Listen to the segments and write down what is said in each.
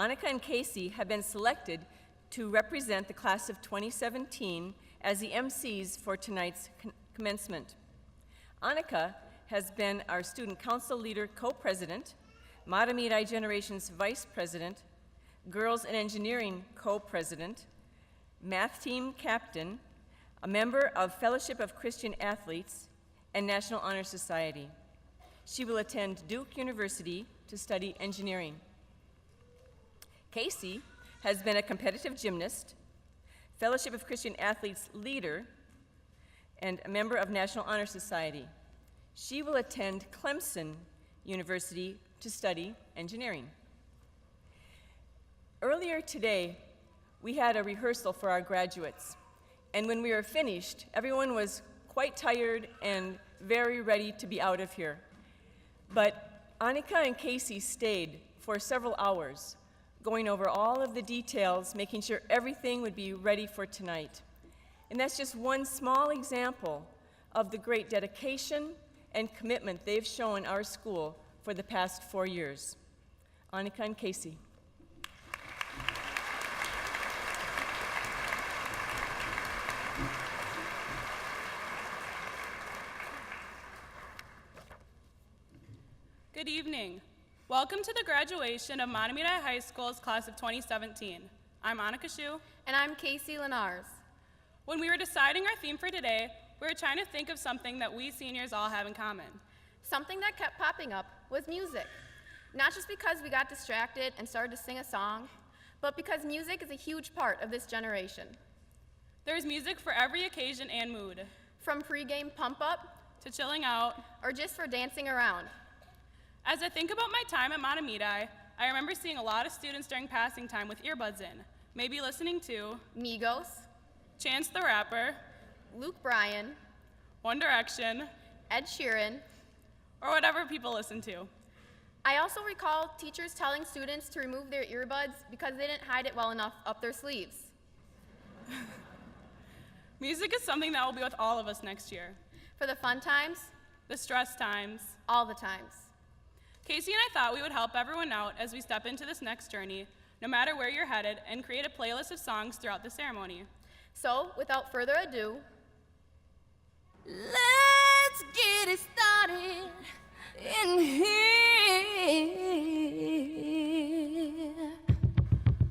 Annika and Casey have been selected to represent the class of 2017 as the MCs for tonight's commencement. Annika has been our Student Council Leader Co-President, Mahtomedi Generation's Vice President, Girls in Engineering Co-President, Math Team Captain, a member of Fellowship of Christian Athletes, and National Honor Society. She will attend Duke University to study engineering. Casey has been a competitive gymnast, Fellowship of Christian Athletes leader, and a member of National Honor Society. She will attend Clemson University to study engineering. Earlier today, we had a rehearsal for our graduates, and when we were finished, everyone was quite tired and very ready to be out of here. But Annika and Casey stayed for several hours, going over all of the details, making sure everything would be ready for tonight. And that's just one small example of the great dedication and commitment they've shown our school for the past 4 years. Annika and Casey. Good evening. Welcome to the graduation of Mahtomedi High School's class of 2017. I'm Annika Shu. And I'm Casey Lenars. When we were deciding our theme for today, we were trying to think of something that we seniors all have in common. Something that kept popping up was music. Not just because we got distracted and started to sing a song, but because music is a huge part of this generation. There's music for every occasion and mood. From pregame pump-up, to chilling out, or just for dancing around. As I think about my time at Mahtomedi, I remember seeing a lot of students during passing time with earbuds in, maybe listening to Migos, Chance the Rapper, Luke Bryan, One Direction, Ed Sheeran, or whatever people listen to. I also recall teachers telling students to remove their earbuds because they didn't hide it well enough up their sleeves. Music is something that will be with all of us next year. For the fun times, The stress times, all the times. Casey and I thought we would help everyone out as we step into this next journey, no matter where you're headed, and create a playlist of songs throughout the ceremony. So, without further ado, let's get it started in here.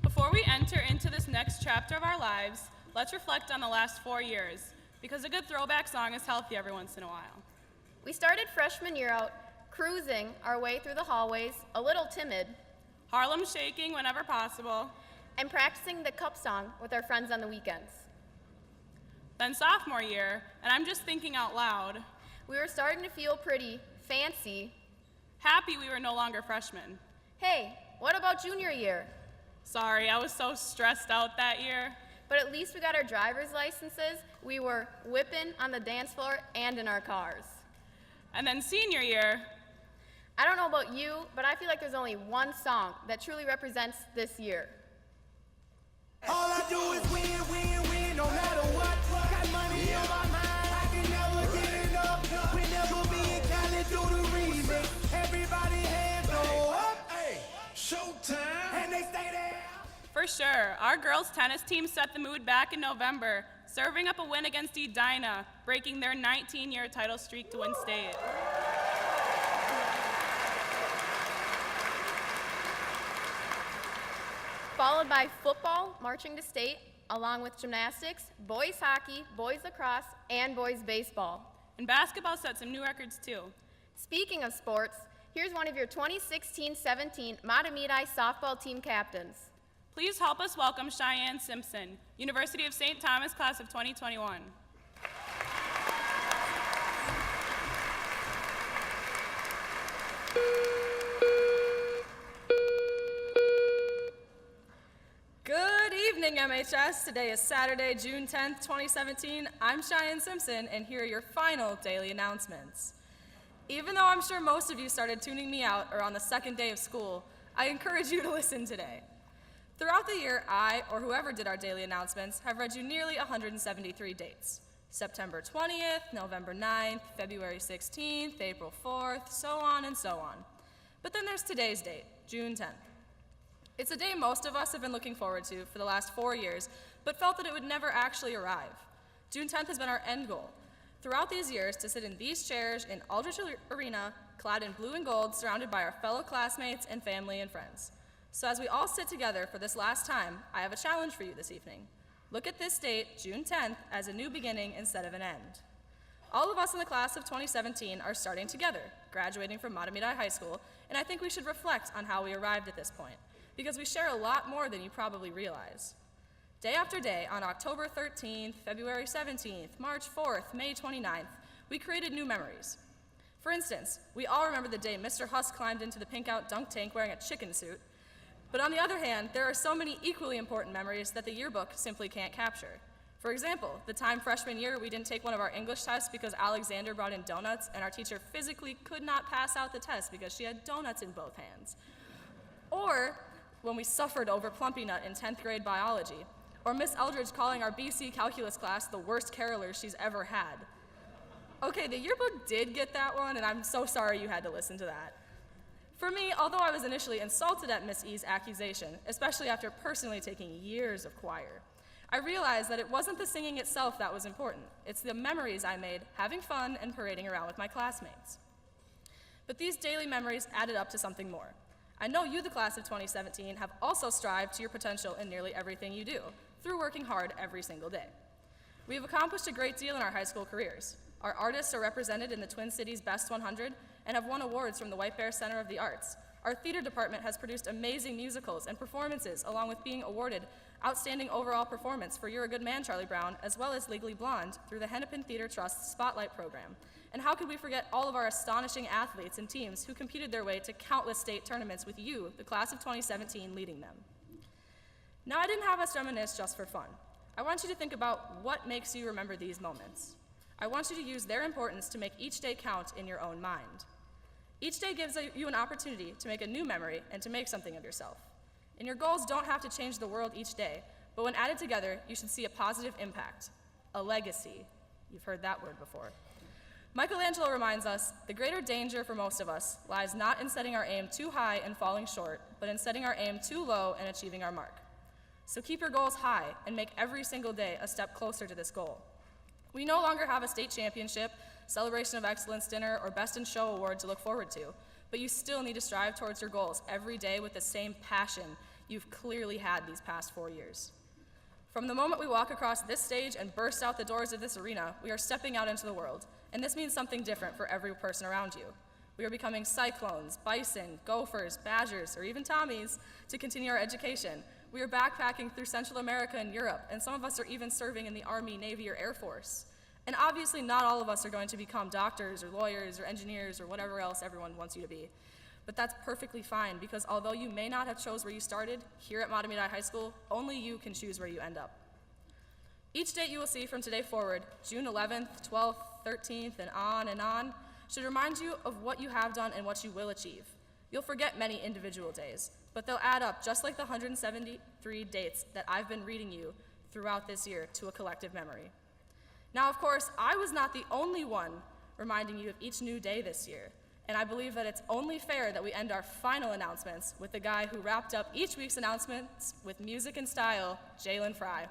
Before we enter into this next chapter of our lives, let's reflect on the last 4 years, because a good throwback song is healthy every once in a while. we started freshman year out cruising our way through the hallways, a little timid, Harlem shaking whenever possible. and practicing the cup song with our friends on the weekends. Then sophomore year, and I'm just thinking out loud, We were starting to feel pretty fancy. happy we were no longer freshmen. Hey, what about junior year? Sorry, I was so stressed out that year. But at least we got our driver's licenses. We were whipping on the dance floor and in our cars. And then senior year, I don't know about you, but I feel like there's only one song that truly represents this year. All I do is win, win, win, no matter what. Got money on my mind, I can never get enough. Whenever me and Cali do the remix, everybody hands go up. Hey, showtime, and they stay there. for sure, our girls' tennis team set the mood back in November, serving up a win against Edina, breaking their 19-year title streak to win state. Followed by football, marching to state, along with gymnastics, boys hockey, boys lacrosse, and boys baseball. And basketball set some new records too. Speaking of sports, here's one of your 2016-17 Mahtomedi softball team captains. Please help us welcome Cheyenne Simpson, University of St. Thomas class of 2021. Good evening, MHS. Today is Saturday, June 10th, 2017. I'm Cheyenne Simpson, and here are your final daily announcements. Even though I'm sure most of you started tuning me out or on the second day of school, I encourage you to listen today. Throughout the year, I, or whoever did our daily announcements, have read you nearly 173 dates. September 20th, November 9th, February 16th, April 4th, so on and so on. But then there's today's date, June 10th. It's a day most of us have been looking forward to for the last 4 years, but felt that it would never actually arrive. June 10th has been our end goal. Throughout these years, to sit in these chairs in Aldrich Arena, clad in blue and gold, surrounded by our fellow classmates and family and friends. So as we all sit together for this last time, I have a challenge for you this evening. Look at this date, June 10th, as a new beginning instead of an end. All of us in the class of 2017 are starting together, graduating from Mahtomedi High School, and I think we should reflect on how we arrived at this point, because we share a lot more than you probably realize. Day after day, on October 13th, February 17th, March 4th, May 29th, we created new memories. For instance, we all remember the day Mr. Huss climbed into the pink-out dunk tank wearing a chicken suit. But on the other hand, there are so many equally important memories that the yearbook simply can't capture. For example, the time freshman year we didn't take one of our English tests because Alexander brought in donuts and our teacher physically could not pass out the test because she had donuts in both hands. Or when we suffered over Plumpy Nut in 10th grade biology. Or Miss Eldridge calling our BC calculus class the worst carolers she's ever had. Okay, the yearbook did get that one, and I'm so sorry you had to listen to that. For me, although I was initially insulted at Miss E's accusation, especially after personally taking years of choir, I realized that it wasn't the singing itself that was important. It's the memories I made having fun and parading around with my classmates. But these daily memories added up to something more. I know you, the class of 2017, have also strived to your potential in nearly everything you do, through working hard every single day. We have accomplished a great deal in our high school careers. Our artists are represented in the Twin Cities Best 100 and have won awards from the White Bear Center of the Arts. Our theater department has produced amazing musicals and performances, along with being awarded Outstanding Overall Performance for You're a Good Man, Charlie Brown, as well as Legally Blonde through the Hennepin Theater Trust's Spotlight program. And how could we forget all of our astonishing athletes and teams who competed their way to countless state tournaments with you, the class of 2017, leading them. Now, I didn't have us reminisce just for fun. I want you to think about what makes you remember these moments. I want you to use their importance to make each day count in your own mind. Each day gives you an opportunity to make a new memory and to make something of yourself. And your goals don't have to change the world each day, but when added together, you should see a positive impact, a legacy. You've heard that word before. Michelangelo reminds us, the greater danger for most of us lies not in setting our aim too high and falling short, but in setting our aim too low and achieving our mark. So keep your goals high and make every single day a step closer to this goal. We no longer have a state championship, celebration of excellence dinner, or best in show award to look forward to, but you still need to strive towards your goals every day with the same passion you've clearly had these past 4 years. From the moment we walk across this stage and burst out the doors of this arena, we are stepping out into the world, and this means something different for every person around you. We are becoming Cyclones, Bison, Gophers, Badgers, or even Tommies to continue our education. We are backpacking through Central America and Europe, and some of us are even serving in the Army, Navy, or Air Force. And obviously not all of us are going to become doctors or lawyers or engineers or whatever else everyone wants you to be. But that's perfectly fine, because although you may not have chose where you started, here at Mahtomedi High School, only you can choose where you end up. Each date you will see from today forward, June 11th, 12th, 13th, and on, should remind you of what you have done and what you will achieve. You'll forget many individual days, but they'll add up just like the 173 dates that I've been reading you throughout this year to a collective memory. Now, of course, I was not the only one reminding you of each new day this year, and I believe that it's only fair that we end our final announcements with the guy who wrapped up each week's announcements with music and style, Jalen Fry.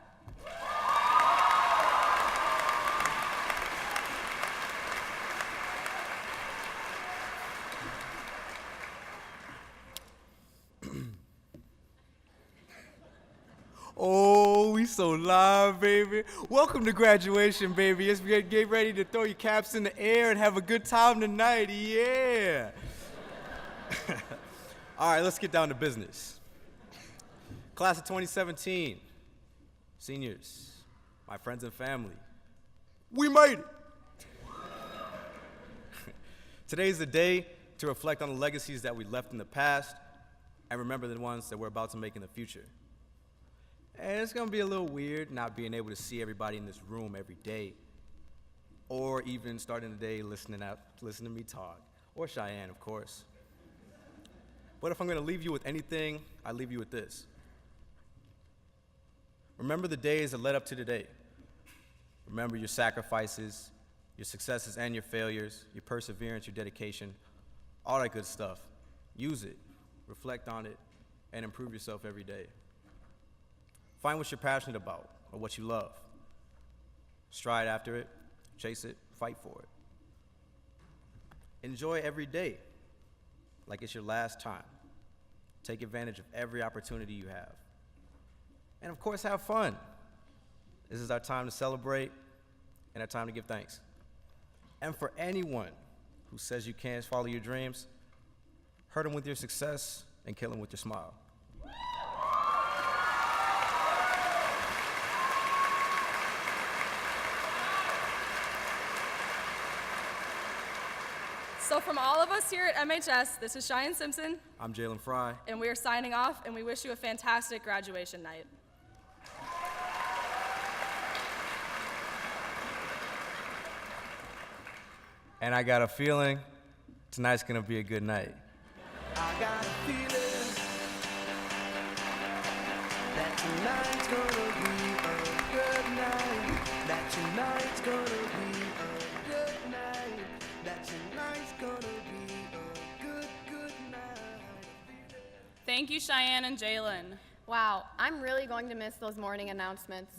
Oh, we so live, baby. Welcome to graduation, baby. Let's get ready to throw your caps in the air and have a good time tonight. Yeah. All right, let's get down to business. Class of 2017, seniors, my friends and family, we made it. Today's the day to reflect on the legacies that we left in the past and remember the ones that we're about to make in the future. And it's gonna be a little weird not being able to see everybody in this room every day, or even starting the day listening to me talk, or Cheyenne, of course. But if I'm gonna leave you with anything, I leave you with this. Remember the days that led up to today. Remember your sacrifices, your successes and your failures, your perseverance, your dedication, all that good stuff. Use it, reflect on it, and improve yourself every day. Find what you're passionate about or what you love. Stride after it, chase it, fight for it. Enjoy every day like it's your last time. Take advantage of every opportunity you have. And of course, have fun. This is our time to celebrate and our time to give thanks. And for anyone who says you can't follow your dreams, hurt them with your success and kill them with your smile. So from all of us here at MHS, this is Cheyenne Simpson, I'm Jalen Fry. and we are signing off, and we wish you a fantastic graduation night. And I got a feeling tonight's gonna be a good night. I got a feeling that tonight's gonna be a good night. That tonight's gonna be a good night. That tonight's gonna be a good night. Thank you, Cheyenne and Jalen. Wow, I'm really going to miss those morning announcements.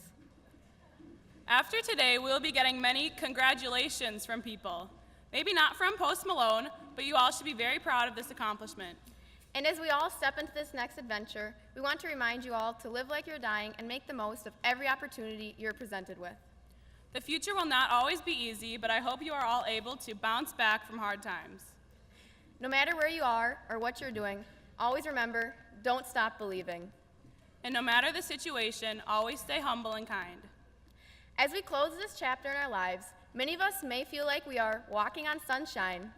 After today, we'll be getting many congratulations from people. Maybe not from Post Malone, but you all should be very proud of this accomplishment. And as we all step into this next adventure, we want to remind you all to live like you're dying and make the most of every opportunity you're presented with. The future will not always be easy, but I hope you are all able to bounce back from hard times. No matter where you are or what you're doing, always remember, don't stop believing. And no matter the situation, always stay humble and kind. As we close this chapter in our lives, many of us may feel like we are walking on sunshine.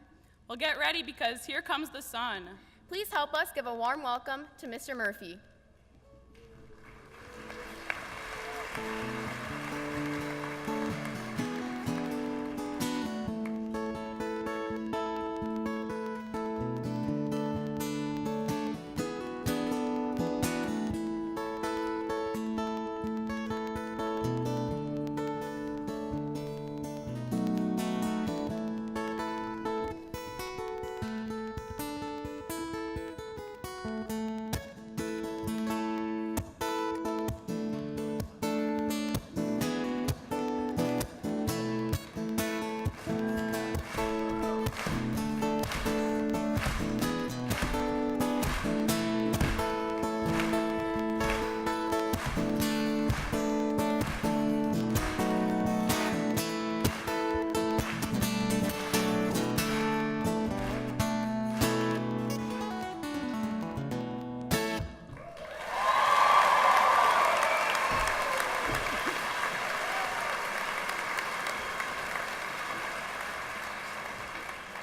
Well, get ready because here comes the sun. Please help us give a warm welcome to Mr. Murphy.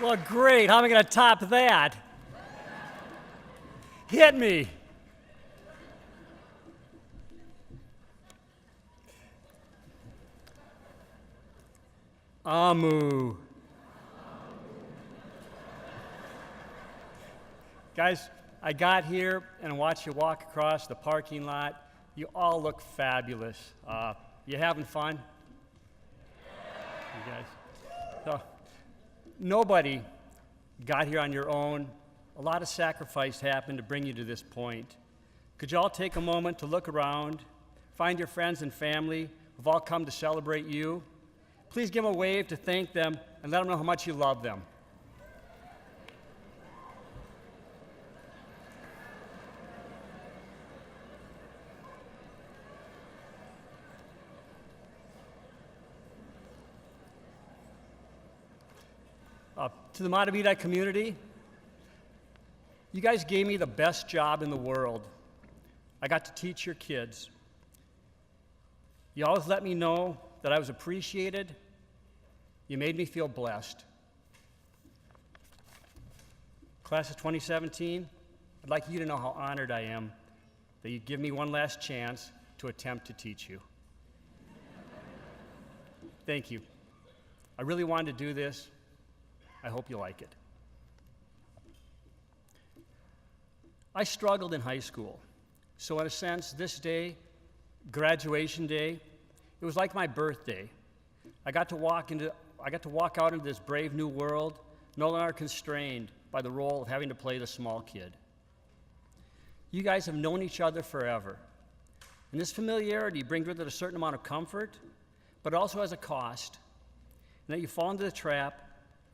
Well, great. How am I going to top that? Hit me. Amu. Guys, I got here and watched you walk across the parking lot. You all look fabulous. You having fun? You guys? So, nobody got here on your own. A lot of sacrifice happened to bring you to this point. Could you all take a moment to look around, find your friends and family who've all come to celebrate you? Please give them a wave to thank them and let them know how much you love them. To the Mahtomedi community, you guys gave me the best job in the world. I got to teach your kids. You always let me know that I was appreciated. You made me feel blessed. Class of 2017, I'd like you to know how honored I am that you give me one last chance to attempt to teach you. Thank you. I really wanted to do this. I hope you like it. I struggled in high school, so in a sense, this day, graduation day, it was like my birthday. I got to walk out into this brave new world, no longer constrained by the role of having to play the small kid. You guys have known each other forever. And this familiarity brings with it a certain amount of comfort, but also has a cost, and that you fall into the trap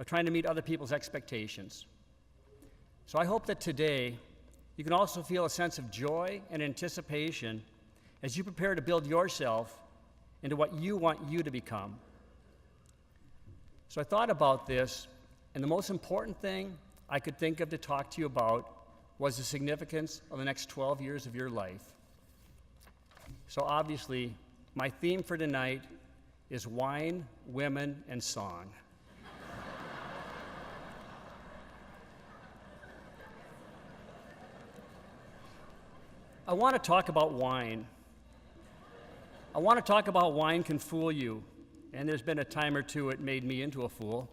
of trying to meet other people's expectations. So I hope that today you can also feel a sense of joy and anticipation as you prepare to build yourself into what you want you to become. So I thought about this, and the most important thing I could think of to talk to you about was the significance of the next 12 years of your life. So obviously, my theme for tonight is wine, women, and song. I want to talk about wine. I want to talk about wine can fool you, and there's been a time or two it made me into a fool.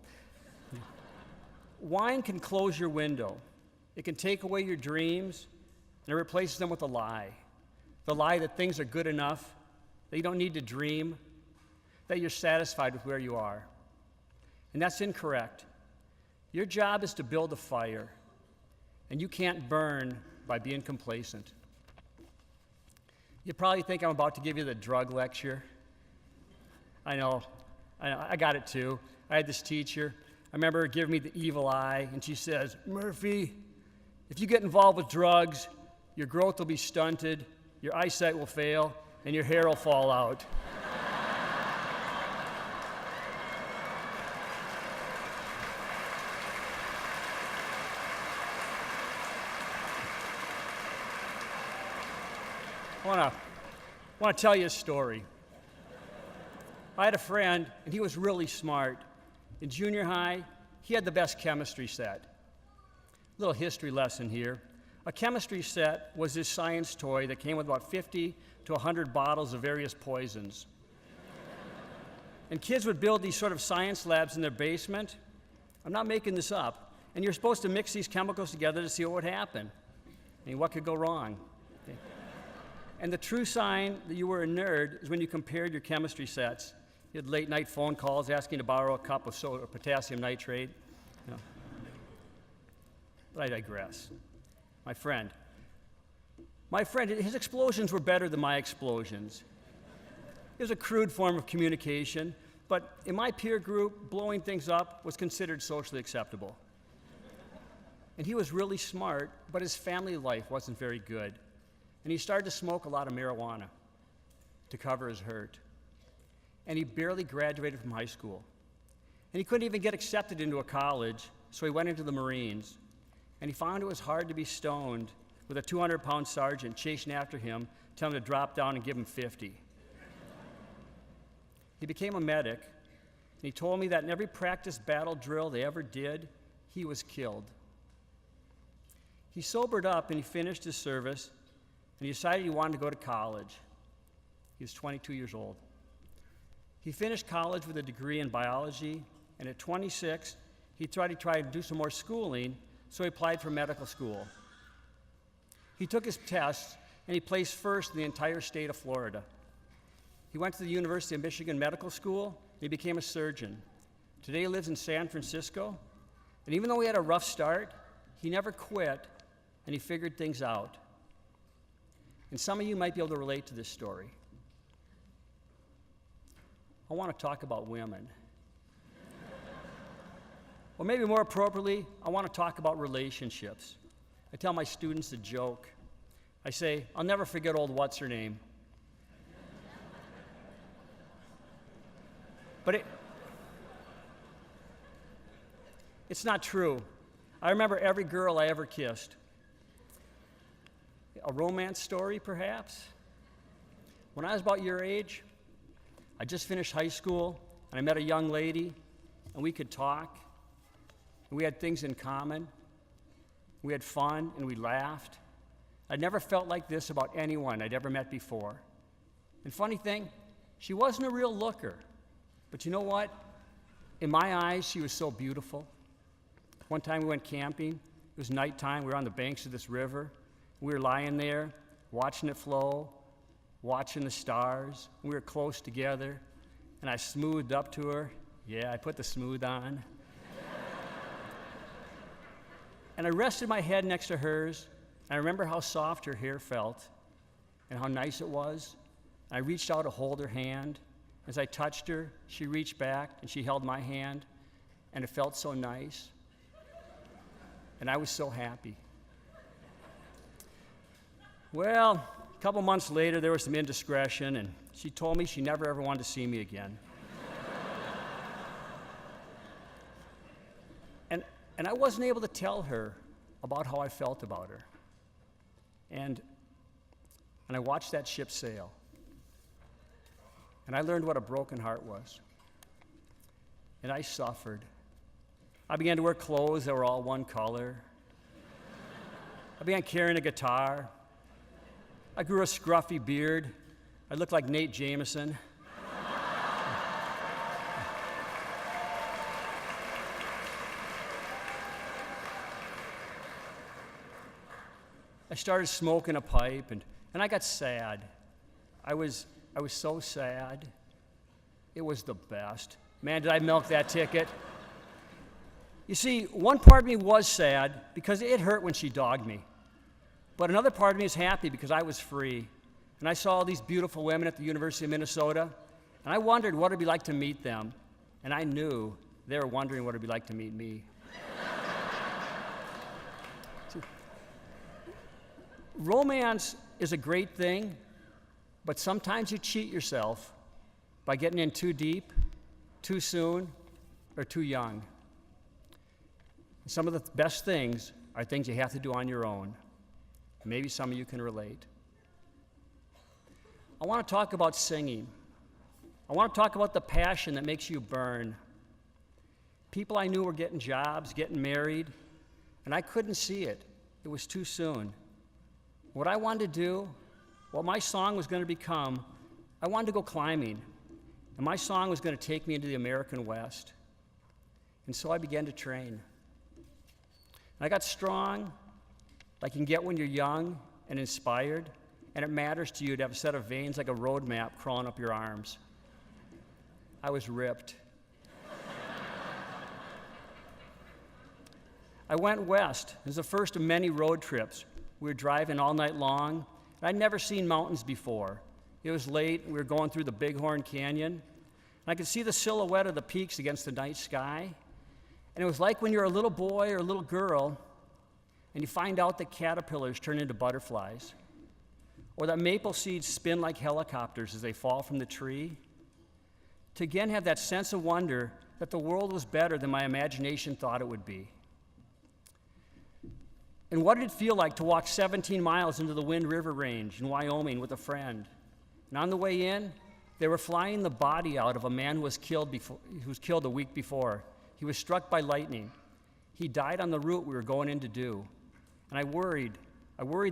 Wine can close your window. It can take away your dreams, and it replaces them with a lie. The lie that things are good enough, that you don't need to dream, that you're satisfied with where you are. And that's incorrect. Your job is to build a fire, and you can't burn by being complacent. You probably think I'm about to give you the drug lecture. I know, I got it too. I had this teacher. I remember her giving me the evil eye, and she says, "Murphy, if you get involved with drugs, your growth will be stunted, your eyesight will fail, and your hair will fall out." I want to tell you a story. I had a friend, and he was really smart. In junior high, he had the best chemistry set. Little history lesson here. A chemistry set was this science toy that came with about 50 to 100 bottles of various poisons. And kids would build these sort of science labs in their basement. I'm not making this up. And you're supposed to mix these chemicals together to see what would happen. I mean, what could go wrong? Okay. And the true sign that you were a nerd is when you compared your chemistry sets. You had late night phone calls asking to borrow a cup of soda, potassium nitrate. You know. But I digress. My friend, his explosions were better than my explosions. It was a crude form of communication, but in my peer group, blowing things up was considered socially acceptable. And he was really smart, but his family life wasn't very good. And he started to smoke a lot of marijuana to cover his hurt. And he barely graduated from high school. And he couldn't even get accepted into a college, so he went into the Marines. And he found it was hard to be stoned with a 200-pound sergeant chasing after him, telling him to drop down and give him 50. He became a medic, and he told me that in every practice battle drill they ever did, he was killed. He sobered up and he finished his service, and he decided he wanted to go to college. He was 22 years old. He finished college with a degree in biology, and at 26, he tried to do some more schooling, so he applied for medical school. He took his tests, and he placed first in the entire state of Florida. He went to the University of Michigan Medical School, and he became a surgeon. Today he lives in San Francisco, and even though he had a rough start, he never quit, and he figured things out. And some of you might be able to relate to this story. I want to talk about women. Or maybe more appropriately, I want to talk about relationships. I tell my students a joke. I say, I'll never forget old what's-her-name. But it's not true. I remember every girl I ever kissed. A romance story, perhaps? When I was about your age, I just finished high school, and I met a young lady, and we could talk, and we had things in common. We had fun, and we laughed. I'd never felt like this about anyone I'd ever met before. And funny thing, she wasn't a real looker, but you know what? In my eyes, she was so beautiful. One time we went camping. It was nighttime. We were on the banks of this river. We were lying there, watching it flow, watching the stars. We were close together, and I smoothed up to her. Yeah, I put the smooth on. And I rested my head next to hers, I remember how soft her hair felt and how nice it was. I reached out to hold her hand. As I touched her, she reached back and she held my hand, and it felt so nice. And I was so happy. Well, a couple months later, there was some indiscretion, and she told me she never ever wanted to see me again. And I wasn't able to tell her about how I felt about her. And I watched that ship sail. And I learned what a broken heart was. And I suffered. I began to wear clothes that were all one color. I began carrying a guitar. I grew a scruffy beard. I looked like Nate Jameson. I started smoking a pipe, and I got sad. I was so sad. It was the best. Man, did I milk that ticket. You see, one part of me was sad because it hurt when she dogged me. But another part of me is happy because I was free. And I saw all these beautiful women at the University of Minnesota, and I wondered what it would be like to meet them. And I knew they were wondering what it would be like to meet me. Romance is a great thing, but sometimes you cheat yourself by getting in too deep, too soon, or too young. Some of the best things are things you have to do on your own. Maybe some of you can relate. I want to talk about singing. I want to talk about the passion that makes you burn. People I knew were getting jobs, getting married, and I couldn't see it. It was too soon. What I wanted to do, what my song was going to become, I wanted to go climbing. And my song was going to take me into the American West. And so I began to train. And I got strong, like you can get when you're young and inspired, and it matters to you to have a set of veins like a road map crawling up your arms. I was ripped. I went west. It was the first of many road trips. We were driving all night long. And I'd never seen mountains before. It was late. We were going through the Bighorn Canyon. And I could see the silhouette of the peaks against the night sky. And it was like when you're a little boy or a little girl and you find out that caterpillars turn into butterflies, or that maple seeds spin like helicopters as they fall from the tree. To again have that sense of wonder that the world was better than my imagination thought it would be. And what did it feel like to walk 17 miles into the Wind River Range in Wyoming with a friend? And on the way in, they were flying the body out of a man who was killed a week before. He was struck by lightning. He died on the route we were going in to do. And I worried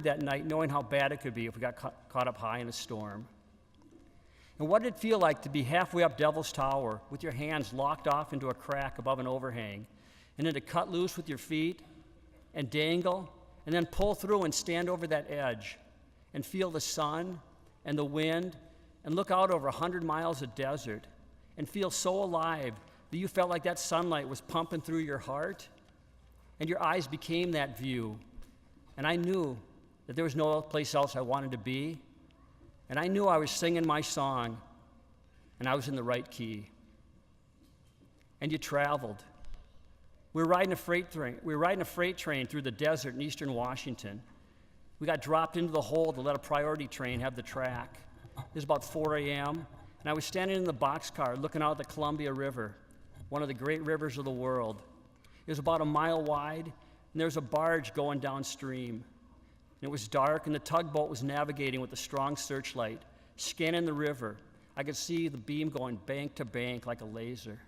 that night, knowing how bad it could be if we got caught up high in a storm. And what did it feel like to be halfway up Devil's Tower with your hands locked off into a crack above an overhang, and then to cut loose with your feet and dangle, and then pull through and stand over that edge and feel the sun and the wind and look out over 100 miles of desert and feel so alive that you felt like that sunlight was pumping through your heart and your eyes became that view. And I knew that there was no place else I wanted to be, and I knew I was singing my song and I was in the right key. And you traveled. We were riding a freight train through the desert in eastern Washington. We got dropped into the hole to let a priority train have the track. It was about 4 a.m., and I was standing in the boxcar looking out at the Columbia River, one of the great rivers of the world. It was about a mile wide, and there was a barge going downstream. And it was dark, and the tugboat was navigating with a strong searchlight, scanning the river. I could see the beam going bank to bank like a laser.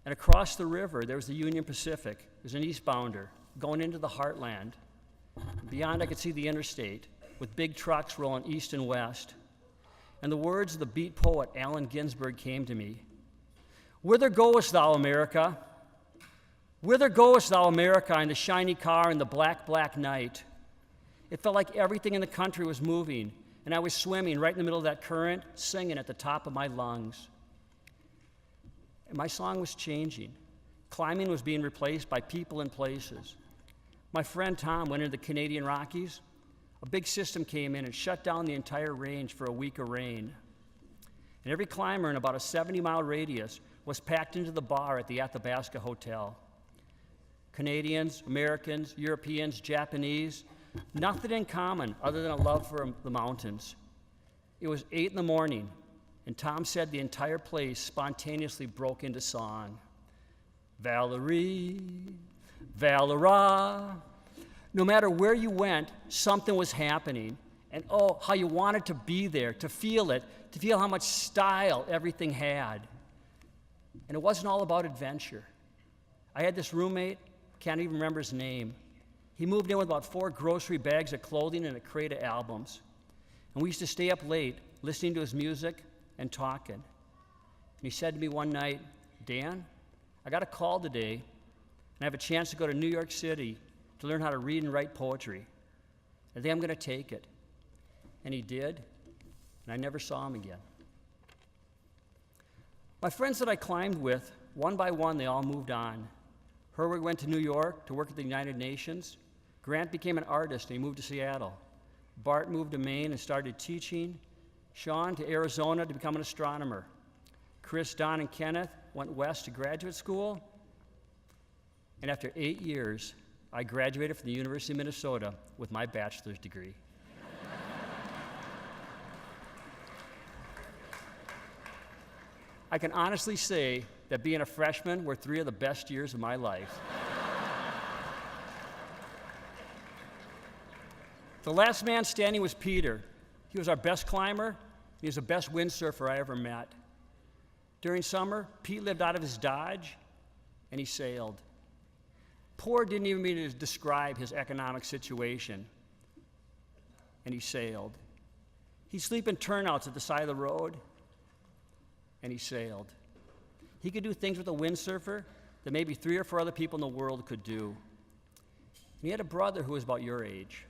And across the river, there was the Union Pacific. There's an eastbounder going into the heartland. Beyond, I could see the interstate with big trucks rolling east and west. And the words of the beat poet Allen Ginsberg came to me. Whither goest thou, America? Whither goest thou, America, in the shiny car in the black, black night? It felt like everything in the country was moving, and I was swimming right in the middle of that current, singing at the top of my lungs. And my song was changing. Climbing was being replaced by people and places. My friend Tom went into the Canadian Rockies. A big system came in and shut down the entire range for a week of rain. And every climber in about a 70-mile radius was packed into the bar at the Athabasca Hotel. Canadians, Americans, Europeans, Japanese, nothing in common other than a love for the mountains. It was 8 in the morning, and Tom said the entire place spontaneously broke into song. Valerie, Valera. No matter where you went, something was happening. And oh, how you wanted to be there, to feel it, to feel how much style everything had. And it wasn't all about adventure. I had this roommate, can't even remember his name. He moved in with about 4 grocery bags of clothing and a crate of albums. And we used to stay up late listening to his music and talking. And he said to me one night, Dan, I got a call today, and I have a chance to go to New York City to learn how to read and write poetry. I think I'm going to take it. And he did, and I never saw him again. My friends that I climbed with, one by one, they all moved on. Herwig went to New York to work at the United Nations. Grant became an artist, and he moved to Seattle. Bart moved to Maine and started teaching. Sean to Arizona to become an astronomer. Chris, Don, and Kenneth went west to graduate school. And after 8 years, I graduated from the University of Minnesota with my bachelor's degree. I can honestly say that being a freshman were 3 of the best years of my life. The last man standing was Peter. He was our best climber. He was the best windsurfer I ever met. During summer, Pete lived out of his Dodge, and he sailed. Poor didn't even mean to describe his economic situation, and he sailed. He'd sleep in turnouts at the side of the road, and he sailed. He could do things with a windsurfer that maybe 3 or 4 other people in the world could do. And he had a brother who was about your age.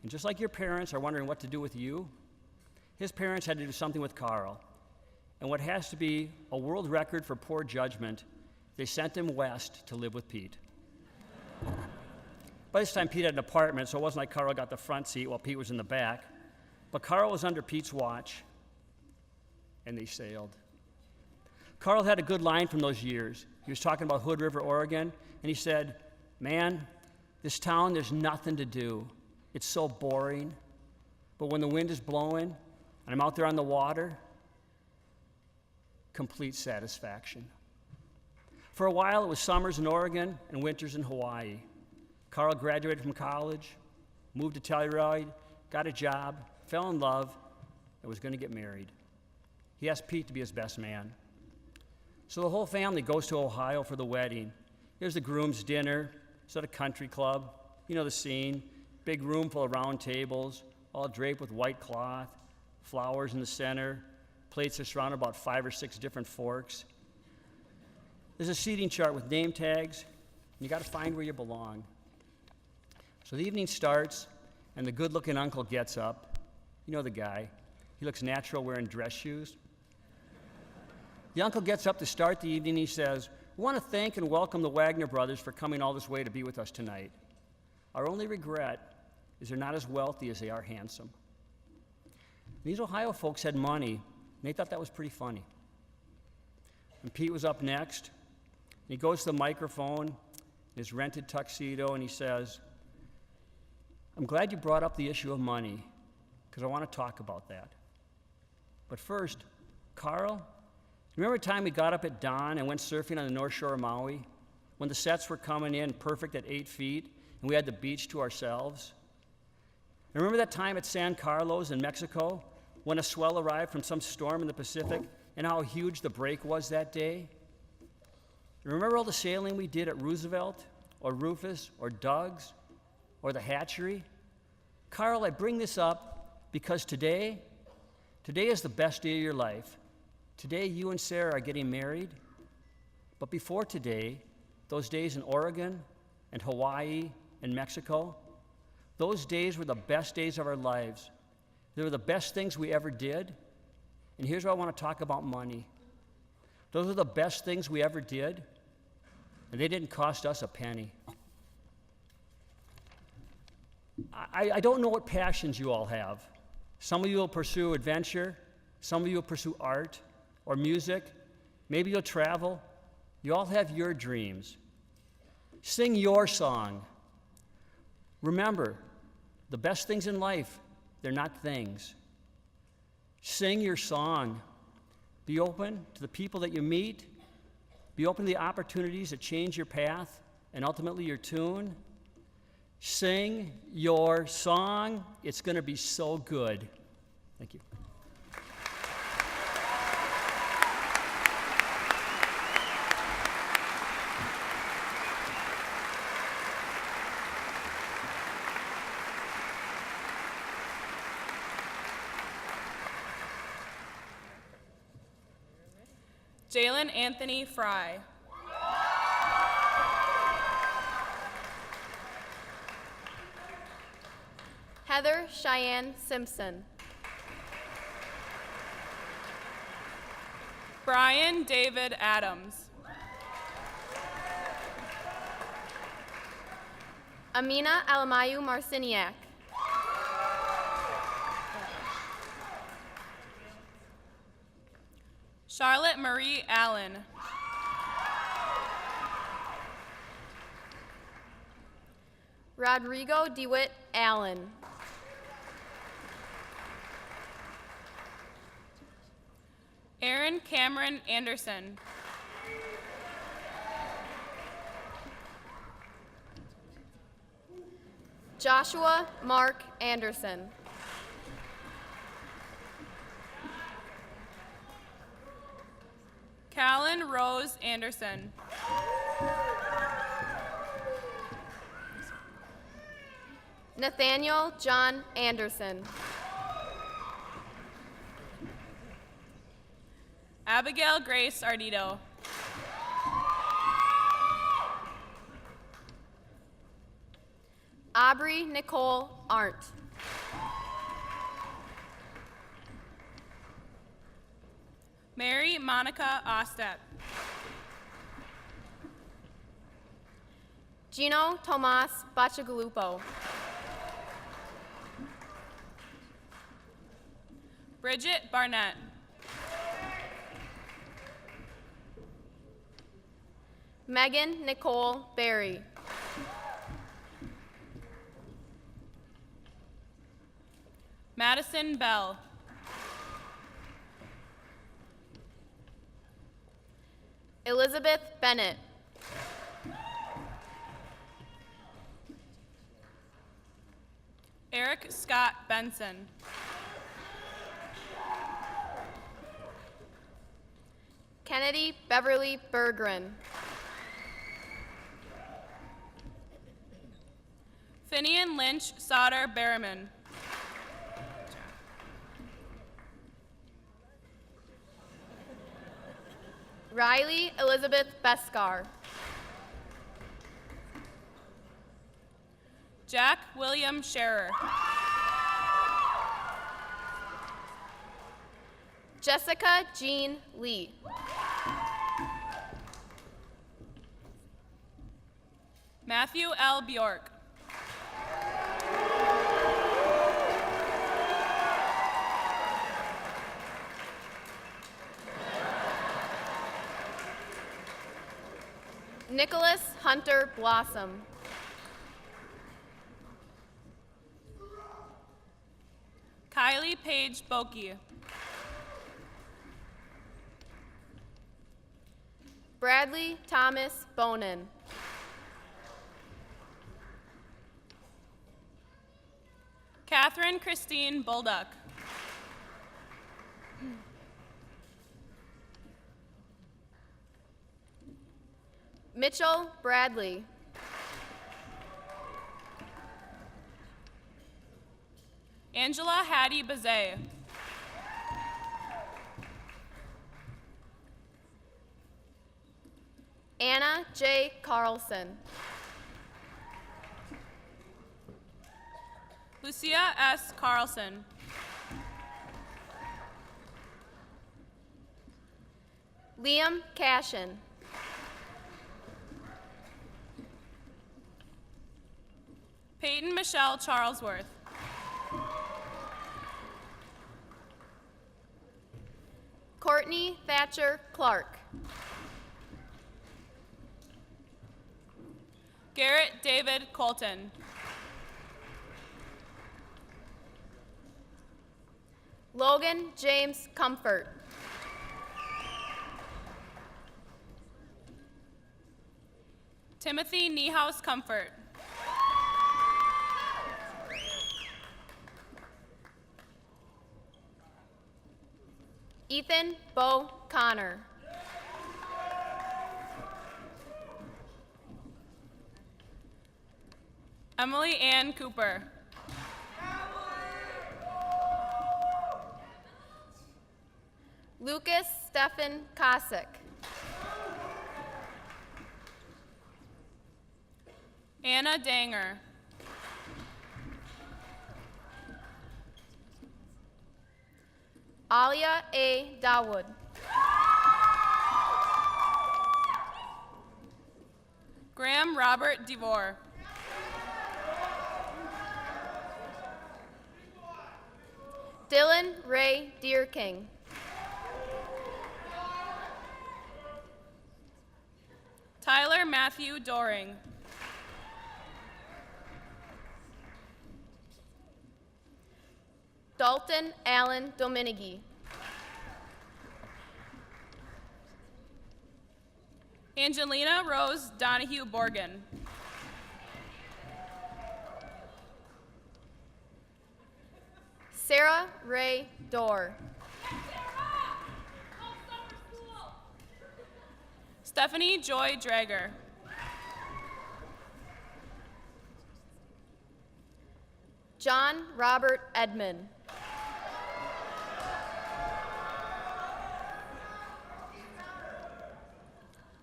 And just like your parents are wondering what to do with you, his parents had to do something with Carl. And what has to be a world record for poor judgment, they sent him west to live with Pete. By this time, Pete had an apartment, so it wasn't like Carl got the front seat while Pete was in the back. But Carl was under Pete's watch, and they sailed. Carl had a good line from those years. He was talking about Hood River, Oregon, and he said, man, this town, there's nothing to do. It's so boring. But when the wind is blowing, and I'm out there on the water, complete satisfaction. For a while, it was summers in Oregon and winters in Hawaii. Carl graduated from college, moved to Telluride, got a job, fell in love, and was going to get married. He asked Pete to be his best man. So the whole family goes to Ohio for the wedding. Here's the groom's dinner. It's at a country club. You know the scene. Big room full of round tables, all draped with white cloth, flowers in the center. Plates are surrounded about 5 or 6 different forks. There's a seating chart with name tags, and you got to find where you belong. So the evening starts, and the good-looking uncle gets up. You know the guy. He looks natural wearing dress shoes. The uncle gets up to start the evening. He says, we want to thank and welcome the Wagner brothers for coming all this way to be with us tonight. Our only regret is they're not as wealthy as they are handsome. These Ohio folks had money, and they thought that was pretty funny. And Pete was up next. And he goes to the microphone in his rented tuxedo, and he says, I'm glad you brought up the issue of money, because I want to talk about that. But first, Carl, remember the time we got up at dawn and went surfing on the North Shore of Maui, when the sets were coming in perfect at 8 feet, and we had the beach to ourselves? And remember that time at San Carlos in Mexico, when a swell arrived from some storm in the Pacific, and how huge the break was that day? Remember all the sailing we did at Roosevelt, or Rufus, or Doug's, or the hatchery? Carl, I bring this up because today is the best day of your life. Today, you and Sarah are getting married. But before today, those days in Oregon and Hawaii and Mexico, those days were the best days of our lives. They were the best things we ever did. And here's where I want to talk about money. Those are the best things we ever did, and they didn't cost us a penny. I don't know what passions you all have. Some of you will pursue adventure, some of you will pursue art or music, maybe you'll travel. You all have your dreams. Sing your song. Remember, the best things in life, they're not things. Sing your song. Be open to the people that you meet. Be open to the opportunities that change your path and ultimately your tune. Sing your song. It's going to be so good. Thank you. Jalen Anthony Fry. Heather Cheyenne Simpson. Brian David Adams. Amina Alamayu Marciniak. Charlotte Marie Allen. Rodrigo DeWitt Allen. Aaron Cameron Anderson. Joshua Mark Anderson. Callan Rose Anderson. Nathaniel John Anderson. Abigail Grace Ardito. Aubrey Nicole Arndt. Mary Monica Ostep. Gino Tomas Bachagalupo. Bridget Barnett. Megan Nicole Berry. Madison Bell. Elizabeth Bennett. Eric Scott Benson. Kennedy Beverly Berggren. Finian Lynch Sauter Berriman. Riley Elizabeth Beskar. Jack William Scherer. Jessica Jean Lee. Matthew L. Bjork. Nicholas Hunter Blossom. Kylie Page Bokey. Bradley Thomas Bonin. Catherine Christine Bulduck. Mitchell Bradley. Angela Hattie Bazet. Anna J. Carlson. Lucia S. Carlson. Liam Cashin. Peyton Michelle Charlesworth. Courtney Thatcher Clark. Garrett David Colton. Logan James Comfort. Timothy Niehaus Comfort. Ethan Bo Connor. Emily Ann Cooper. Lucas Stephen Kosick. Anna Danger. Alia A. Dawood. Graham Robert DeVore. Dylan Ray Deerking. Tyler Matthew Doring. Dalton Allen Dominigi. Angelina Rose Donahue Borgen. Sarah Ray Dorr. Stephanie Joy Drager. John Robert Edmond.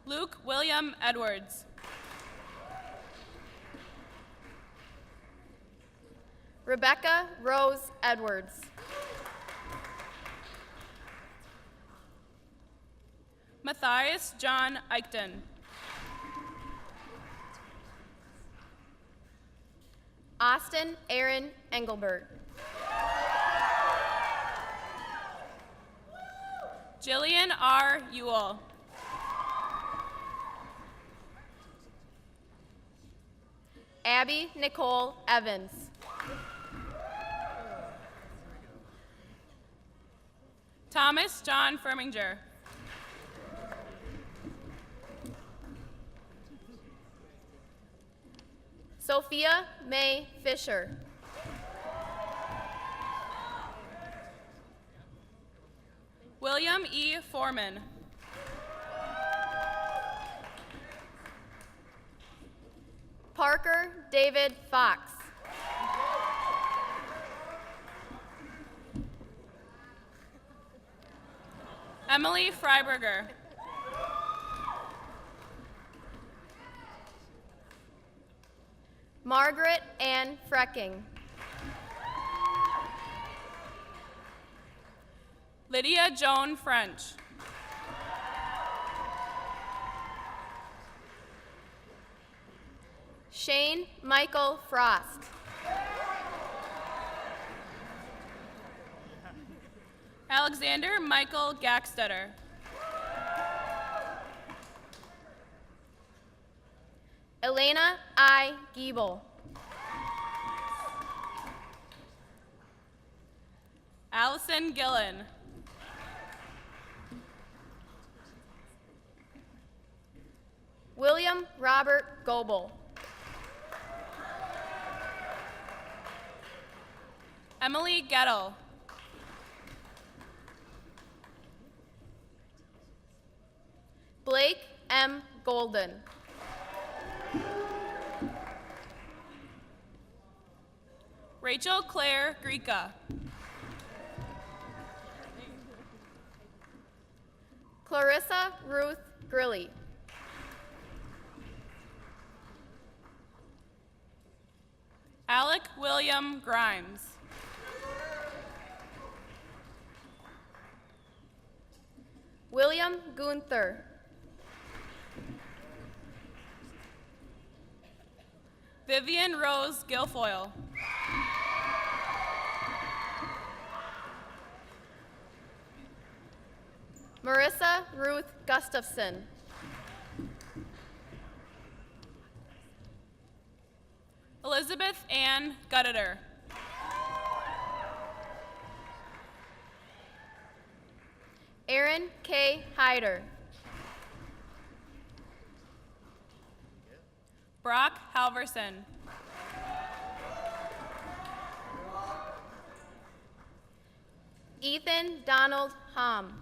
Luke William Edwards. Rebecca Rose Edwards. Matthias John Eichten. Austin Aaron Engelbert. Jillian R. Ewell. Abby Nicole Evans. Thomas John Firminger. Sophia May Fisher. William E. Foreman. Parker David Fox. Emily Freiberger. Margaret Ann Frecking. Lydia Joan French. Shane Michael Frost. Alexander Michael Gackstetter. Elena I. Giebel. Allison Gillen. William Robert Goebel. Emily Gettle. Blake M. Golden. Rachel Claire Grieca. Clarissa Ruth Grilly. Alec William Grimes. William Gunther. Vivian Rose Guilfoyle. Marissa Ruth Gustafson. Elizabeth Ann Gutteter. Aaron K. Hyder. Brock Halverson. Ethan Donald Hom.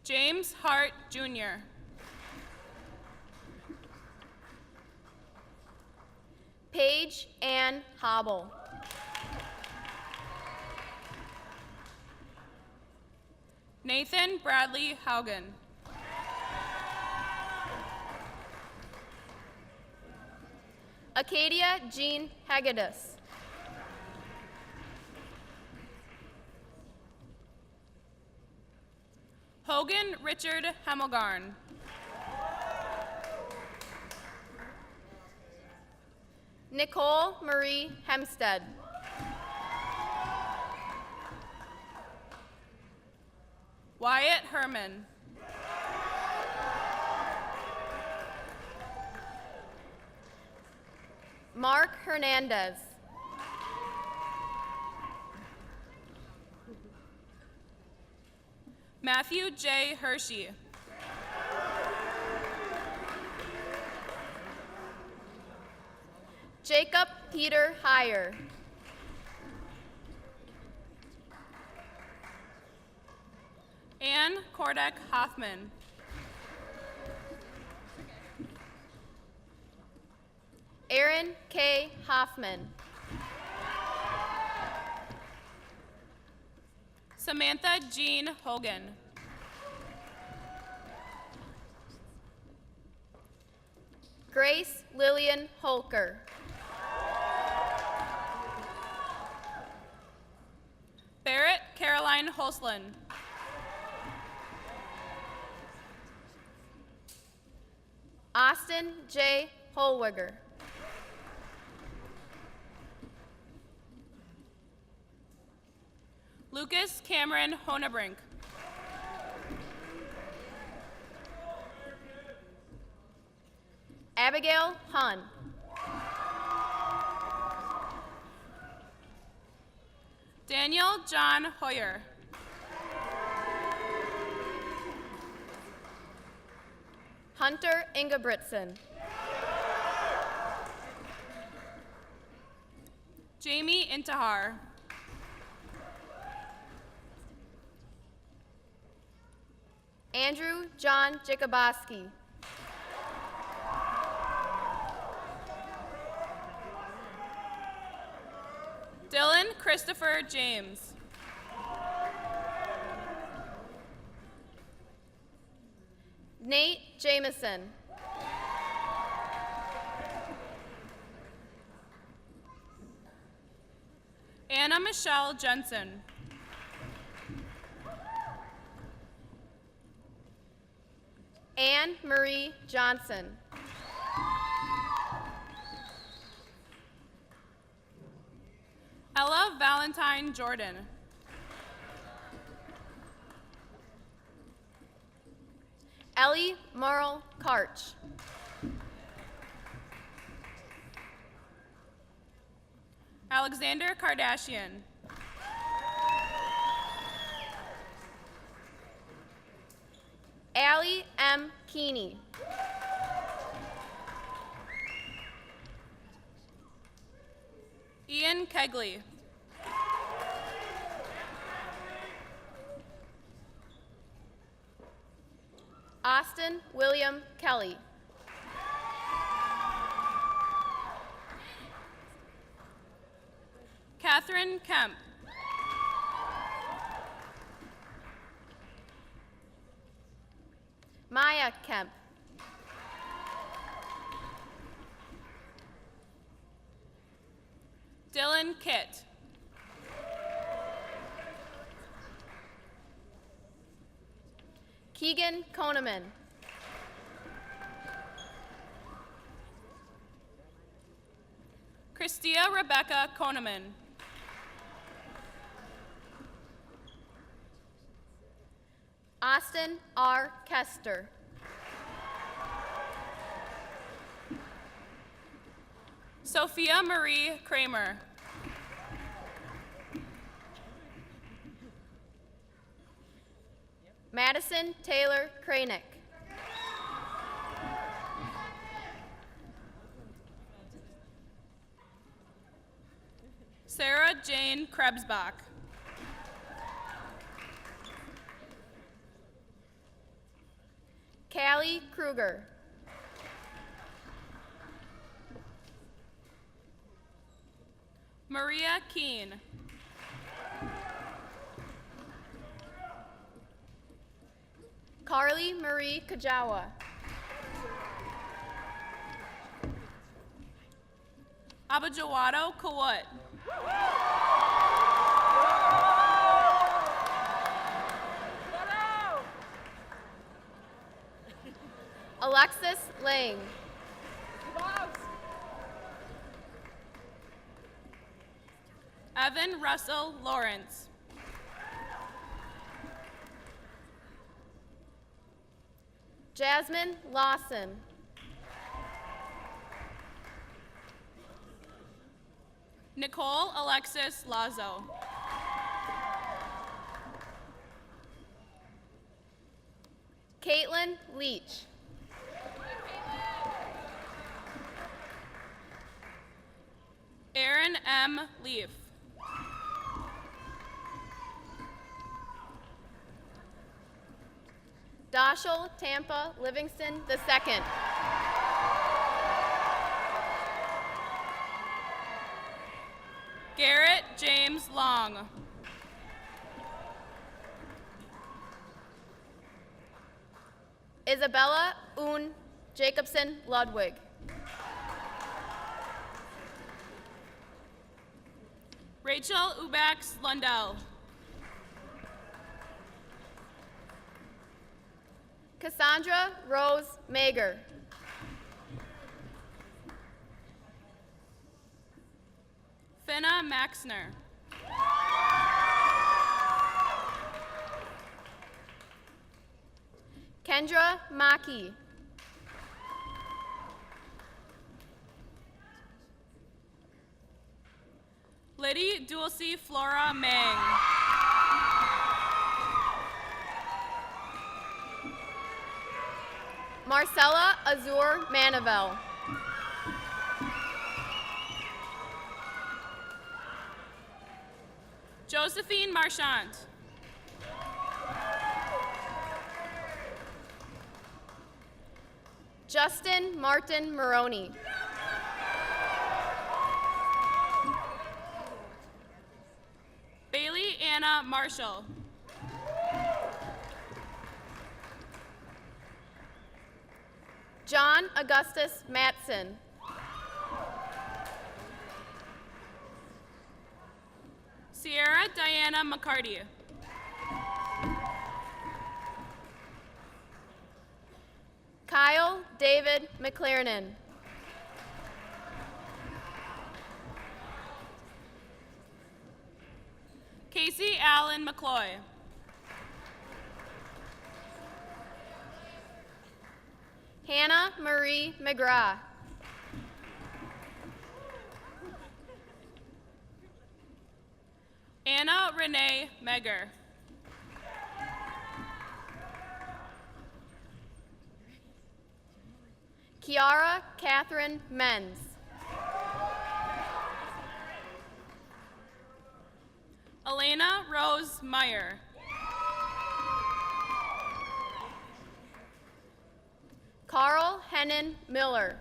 James Hart, Jr. Paige Ann Hobble. Nathan Bradley Haugen. Acadia Jean Hagedis. Hogan Richard Hemelgarn. Nicole Marie Hempstead. Wyatt Herman. Mark Hernandez. Matthew J. Hershey. Jacob Peter Heyer. Ann Kordek Hoffman. Aaron K. Hoffman. Samantha Jean Hogan. Grace Lillian Holker. Barrett Caroline Holslin. Austin J. Holwiger. Lucas Cameron Honebrink. Abigail Hun. Daniel John Hoyer. Hunter Ingebrigtsen. Jamie Intihar. Andrew John Jacoboski. Dylan Christopher James. Nate Jameson. Anna Michelle Jensen. Anne Marie Johnson. Ella Valentine Jordan. Ellie Merle Karch. Alexander Kardashian. Allie M. Keeney. Ian Kegley. Austin William Kelly. Catherine Kemp. Maya Kemp. Dylan Kitt. Keegan Koneman. Christia Rebecca Koneman. Austin R. Kester. Sophia Marie Kramer. Madison Taylor Kranick. Sarah Jane Krebsbach. Callie Kruger. Maria Keene. Carly Marie Kajawa. Abajawado Kawut. Alexis Lang. Evan Russell Lawrence. Jasmine Lawson. Nicole Alexis Lazo. Caitlin Leach. Aaron M. Leaf. Dashel Tampa Livingston II. Garrett James Long. Isabella Un Jacobson Ludwig. Rachel Ubax Lundell. Cassandra Rose Mager. Finna Maxner. Kendra Maki. Liddy Dulcie Flora Mang. Marcella Azur Manivel. Josephine Marchant. Justin Martin Maroney. Bailey Anna Marshall. John Augustus Matson. Sierra Diana McCarty. Kyle David McLernan. Casey Allen McCloy. Hannah Marie McGrath. Anna Renee Megger. Kiara Catherine Menz. Elena Rose Meyer. Carl Hennon Miller.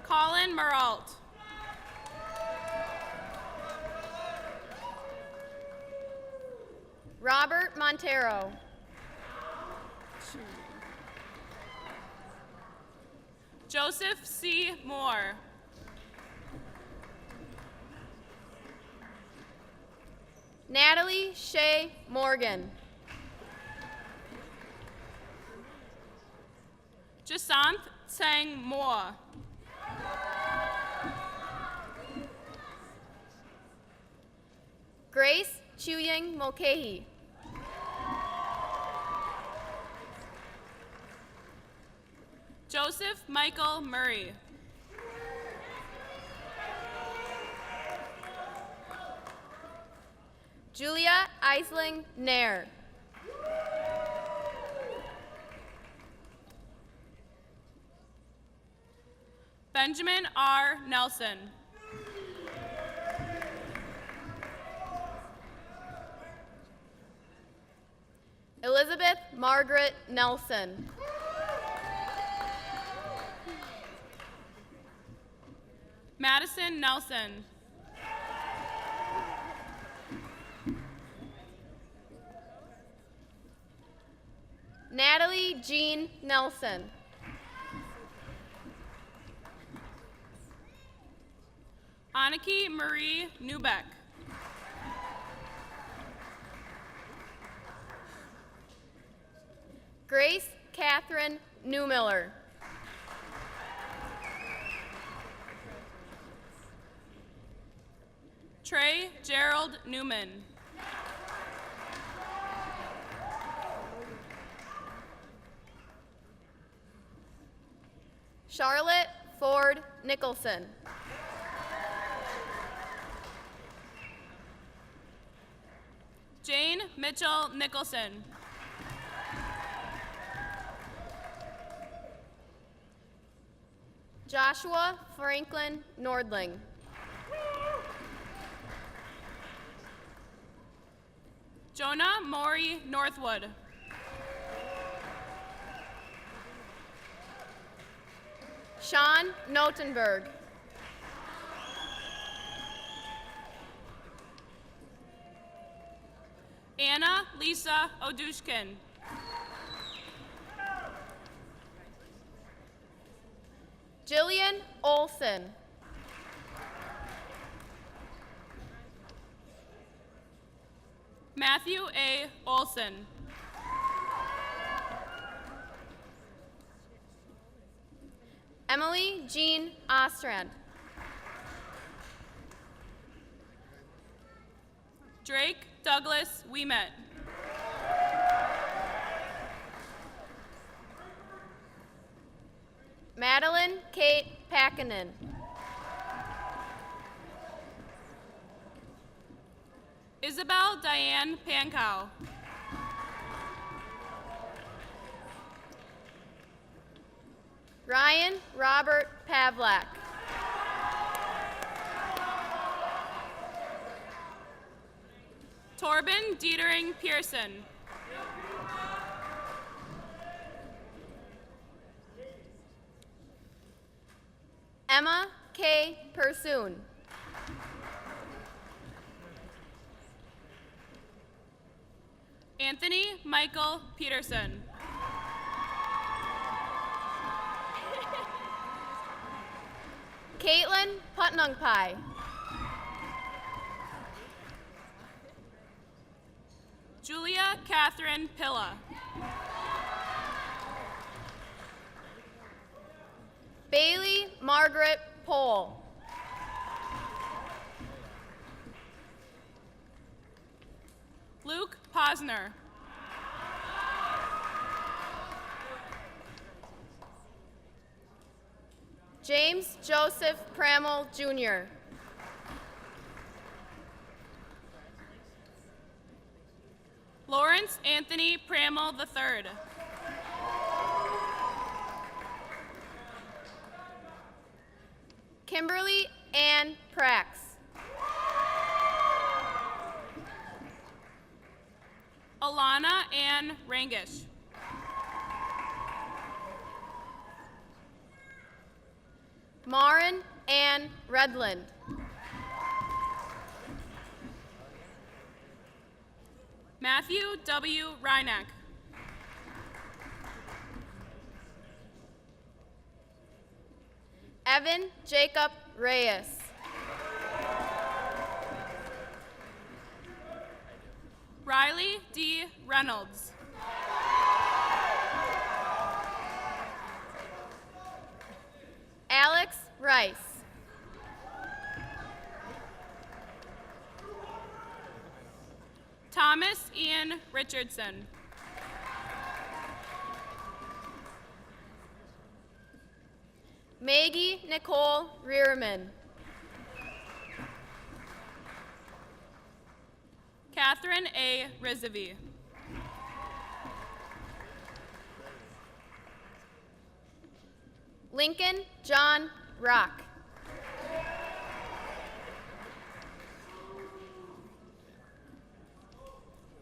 Colin Meralt. Robert Montero. Joseph C. Moore. Natalie Shea Morgan. Jasanth Sang Moa. Grace Chuying Mulcahy. Joseph Michael Murray. Julia Eisling Nair. Benjamin R. Nelson. Elizabeth Margaret Nelson. Madison Nelson. Natalie Jean Nelson. Aniki Marie Newbeck. Grace Catherine Newmiller. Trey Gerald Newman. Charlotte Ford Nicholson. Jane Mitchell Nicholson. Joshua Franklin Nordling. Jonah Maury Northwood. Sean Notenberg. Anna Lisa Odushkin. Jillian Olson. Matthew A. Olson. Emily Jean Ostrand. Drake Douglas Weemet. Madeline Kate Packinen. Isabel Diane Pankow. Ryan Robert Pavlak. Torben Dietering Pearson. Emma K. Pursoon. Anthony Michael Peterson. Caitlin Putnungpai. Julia Catherine Pilla. Bailey Margaret Pohl. Luke Posner. James Joseph Pramel Jr. Lawrence Anthony Pramel III. Kimberly Ann Prax. Alana Ann Rangish. Marin Ann Redland. Matthew W. Reineck. Evan Jacob Reyes. Riley D. Reynolds. Rice. Thomas Ian Richardson. Maggie Nicole Rearman. Catherine A. Rizvi. Lincoln John Rock.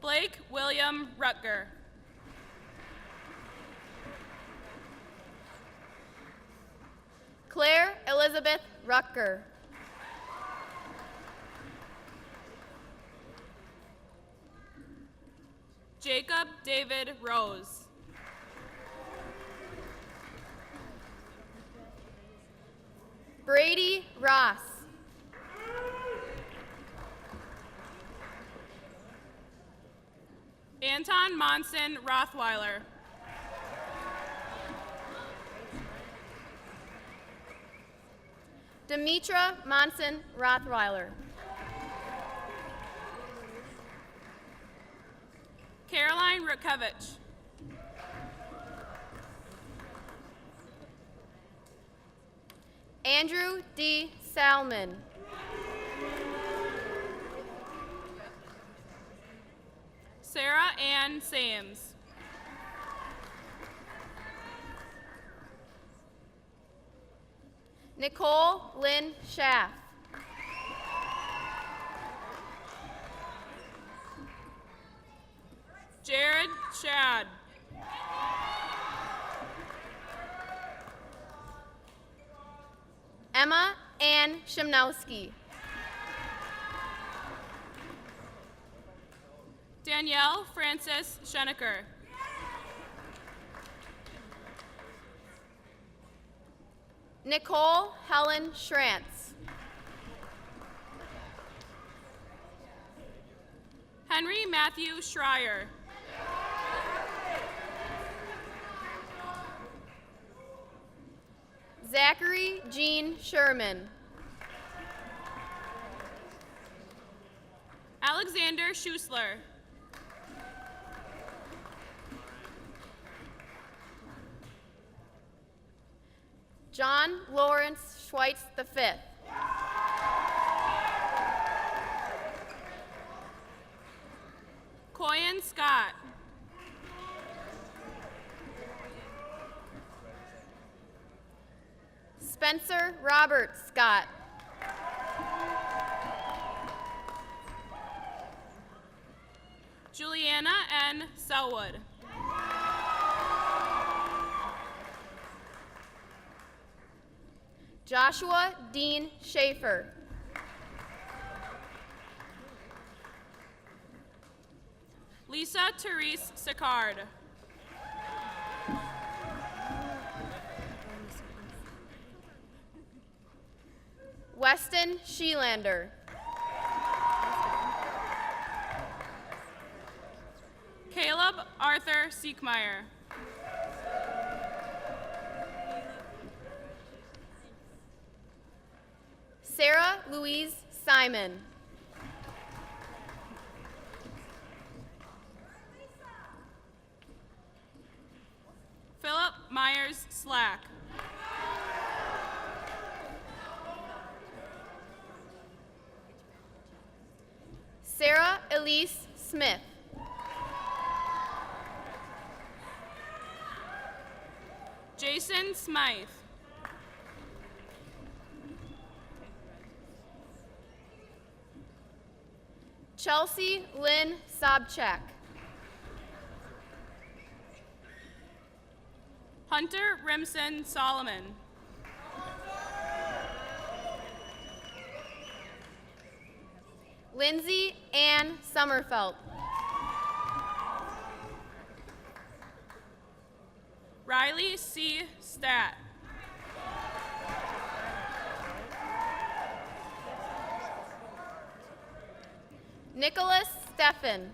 Blake William Rutger. Claire Elizabeth Rutger. Jacob David Rose. Brady Ross. Anton Monson Rothweiler. Demetra Monson Rothweiler. Caroline Rutkevich. Andrew D. Salmon. Sarah Ann Sams. Nicole Lynn Schaff. Jared Shad. Emma Ann Shimnowski. Danielle Frances Schenecker. Nicole Helen Schrantz. Henry Matthew Schreier. Zachary Jean Sherman. Alexander Schusler. John Lawrence Schweitz V. Coyan Scott. Spencer Robert Scott. Juliana N. Selwood. Joshua Dean Schaefer. Lisa Therese Sicard. Weston Sheelander. Caleb Arthur Siekmeyer. Sarah Louise Simon. Philip Myers Slack. Sarah Elise Smith. Jason Smythe. Chelsea Lynn Sobchak. Hunter Rimson Solomon. Lindsay Ann Sommerfelt. Riley C. Stat. Nicholas Steffen.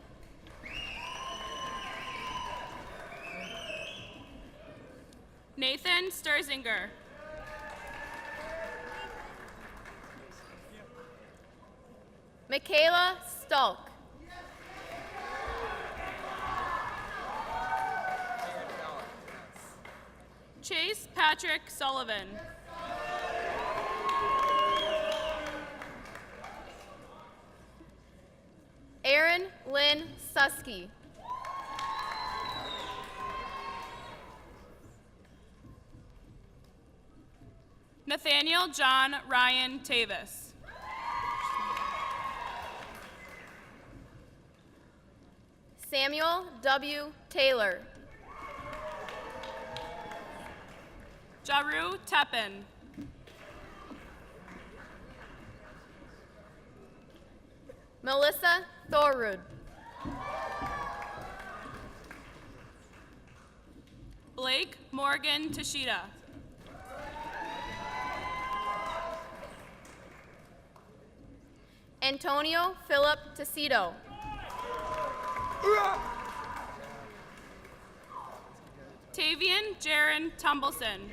Nathan Sturzinger. Michaela Stulk. Chase Patrick Sullivan. Erin Lynn Susky. Nathaniel John Ryan Tavis. Samuel W. Taylor. Jaru Tepin. Melissa Thorud. Blake Morgan Tashida. Antonio Philip Tacito. Tavian Jaron Tumbleson.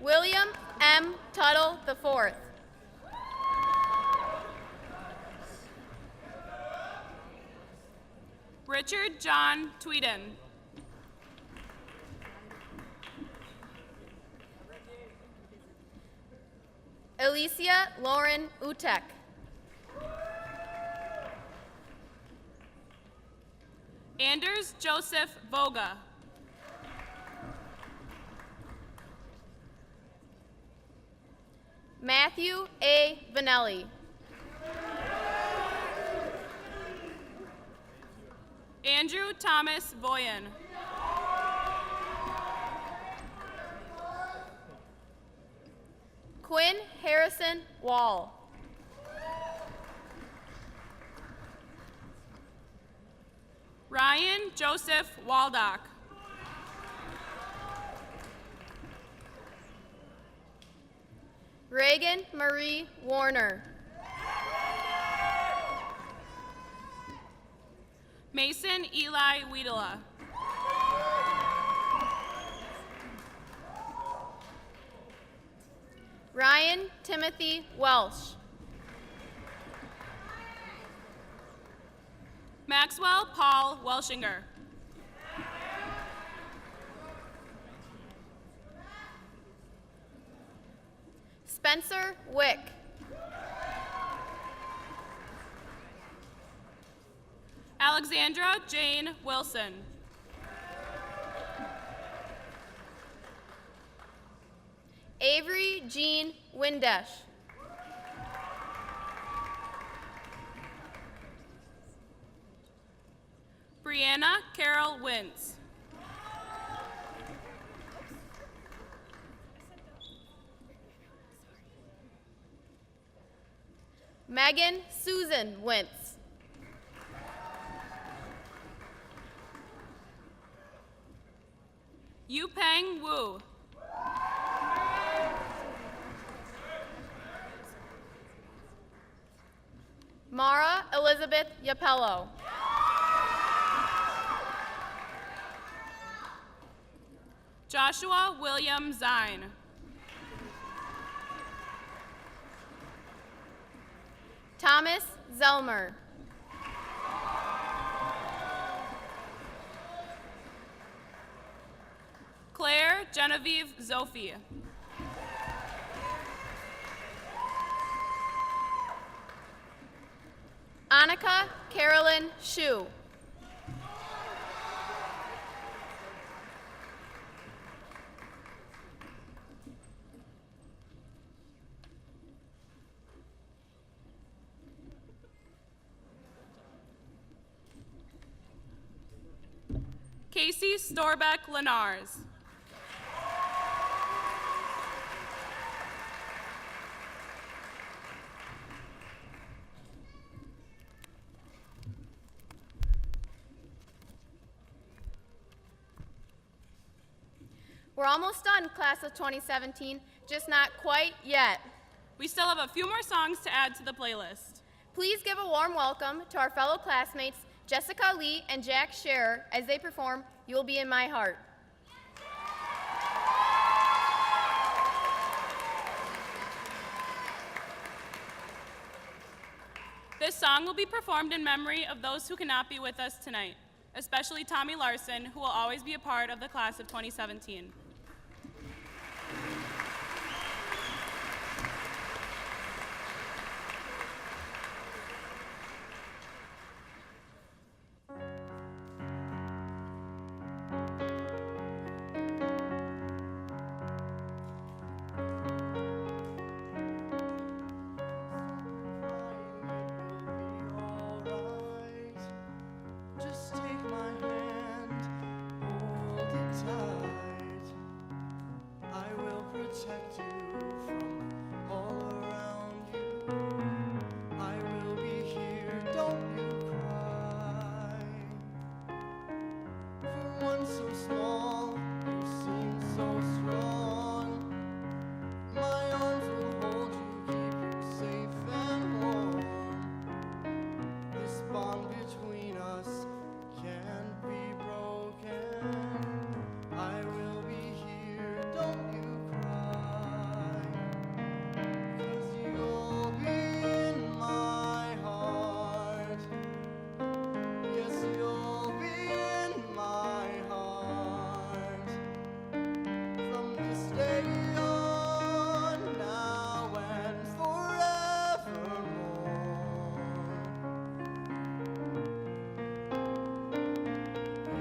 William M. Tuttle IV. Richard John Tweeden. Alicia Lauren Utek. Anders Joseph Voga. Matthew A. Vanelli. Andrew Thomas Boyan. Quinn Harrison Wall. Ryan Joseph Waldock. Reagan Marie Warner. Mason Eli Wiedela. Ryan Timothy Welsh. Maxwell Paul Welshinger. Spencer Wick. Alexandra Jane Wilson. Avery Jean Windesh. Brianna Carol Wintz. Megan Susan Wintz. Yupeng Wu. Mara Elizabeth Yapello. Joshua William Zine. Thomas Zelmer. Claire Genevieve Zophie. Annika Carolyn Shu. Casey Storbeck Lenars. We're almost done, class of 2017, just not quite yet. We still have a few more songs to add to the playlist. Please give a warm welcome to our fellow classmates, Jessica Lee and Jack Scherer, as they perform You'll Be in My Heart. This song will be performed in memory of those who cannot be with us tonight, especially Tommy Larson, who will always be a part of the class of 2017. Just take my hand, hold it tight. I will protect you from all around you. I will be here, don't you cry. For one so small, you seem so strong. My arms will hold you, keep you safe and warm. This bond between us can't be broken. I will be here, don't you cry. 'Cause you'll be in my heart. Yes, you'll be in my heart. From this day on, now and forevermore.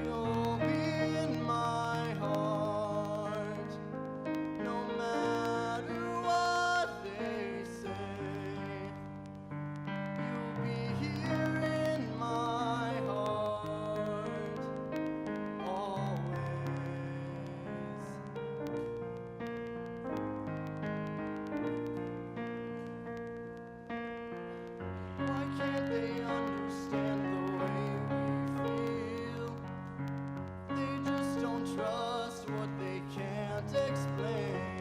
You'll be in my heart, no matter what they say. You'll be here in my heart, always. Why can't they understand the way we feel? They just don't trust what they can't explain.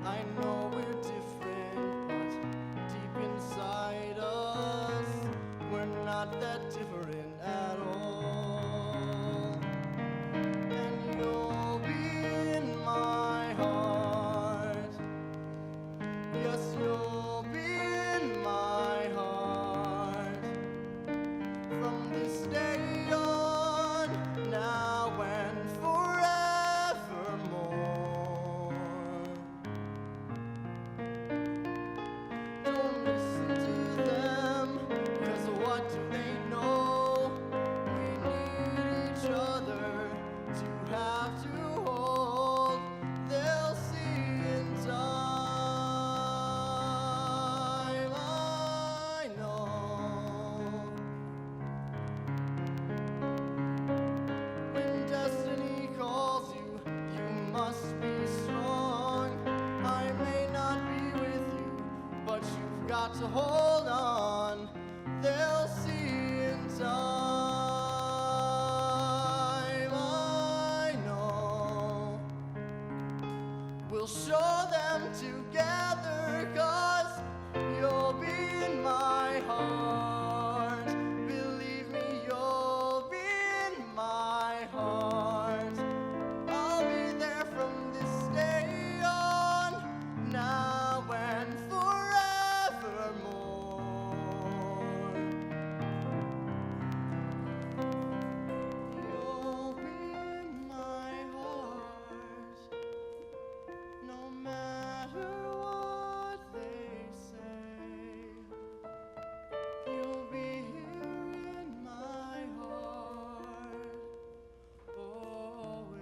I know we're different, but deep inside us, we're not that different at all. And you'll be in my heart. Yes, you'll be in my heart. From this day on, now and forevermore. Don't listen to them, 'cause what do they know? We need each other to have to hold. They'll see in time, I know. When destiny calls you, you must be strong. I may not be with you, but you've got to hold on. They'll see in time, I know. We'll show them together, 'cause you'll be in my heart. Believe me, you'll be in my heart. I'll be there from this day on, now and forevermore. You'll be in my heart, no matter what they say. You'll be here in my heart, always.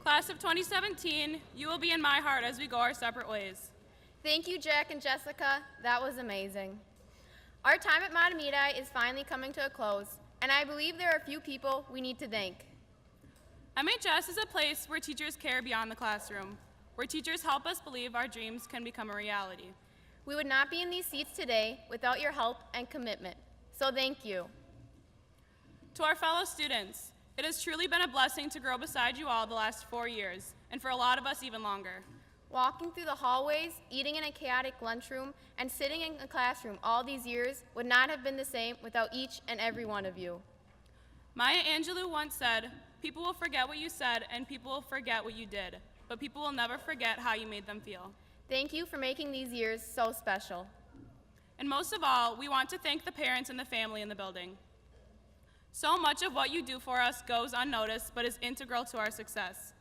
Class of 2017, you will be in my heart as we go our separate ways. Thank you, Jack and Jessica. That was amazing. Our time at Mahtomedi is finally coming to a close, and I believe there are a few people we need to thank. MHS is a place where teachers care beyond the classroom, where teachers help us believe our dreams can become a reality. We would not be in these seats today without your help and commitment, so thank you. To our fellow students, it has truly been a blessing to grow beside you all the last 4 years, and for a lot of us even longer. Walking through the hallways, eating in a chaotic lunchroom, and sitting in a classroom all these years would not have been the same without each and every one of you. Maya Angelou once said, "People will forget what you said and people will forget what you did, but people will never forget how you made them feel." Thank you for making these years so special. And most of all, we want to thank the parents and the family in the building. So much of what you do for us goes unnoticed, but is integral to our success.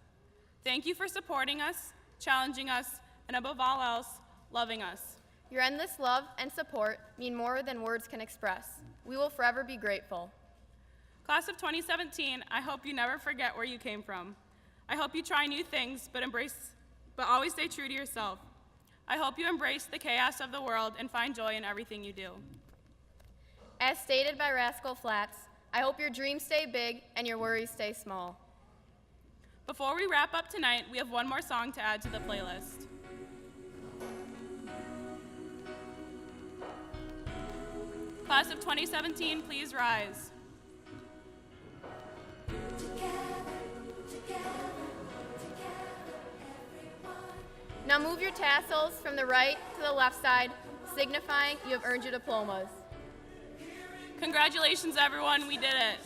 Thank you for supporting us, challenging us, and above all else, loving us. Your endless love and support mean more than words can express. We will forever be grateful. Class of 2017, I hope you never forget where you came from. I hope you try new things, but always stay true to yourself. I hope you embrace the chaos of the world and find joy in everything you do. As stated by Rascal Flatts, I hope your dreams stay big and your worries stay small. Before we wrap up tonight, we have one more song to add to the playlist. Class of 2017, please rise. Now move your tassels from the right to the left side, signifying you have earned your diplomas. Congratulations, everyone, we did it.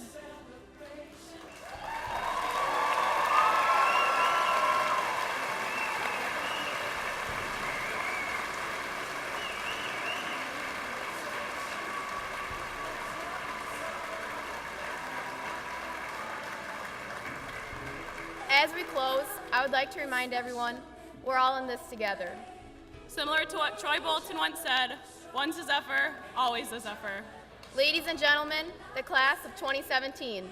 As we close, I would like to remind everyone, we're all in this together. Similar to what Troy Bolton once said, once a Zephyr, always a Zephyr. Ladies and gentlemen, the class of 2017.